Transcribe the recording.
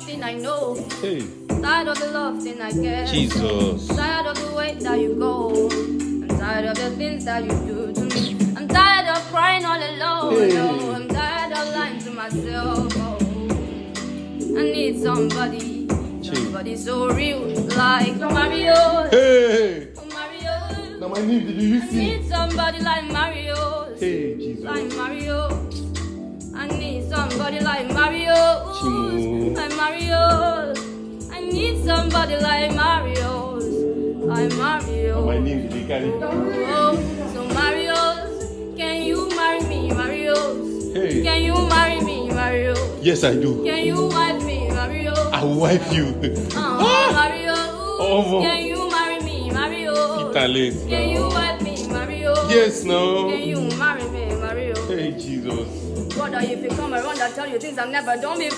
thing I know. Hey. Tired of the love thing I get. Jesus. Tired of the way that you go. I'm tired of the things that you do to me. I'm tired of crying all alone. Hey. No, I'm tired of lying to myself. Oh, I need somebody. Somebody so real like Mario. Hey. Mario. Now my name, did you I see? need somebody like Mario. Hey, Jesus. Like Mario. I need somebody like Mario. Chimu. Like Mario. I need somebody like Mario. Like Mario. Now my name, did you carry? Oh, so Mario, can you marry me, Mario? Hey. Can you marry me, Mario? Yes, I do. Can you wife me, Mario? I will wife you. Mario. Oh, can you marry me, Mario? Talent. Can you wife me, Mario? Yes, no. Can you marry me, Mario? Hey, Jesus. Brother, if you come around, I tell you things I've never done before.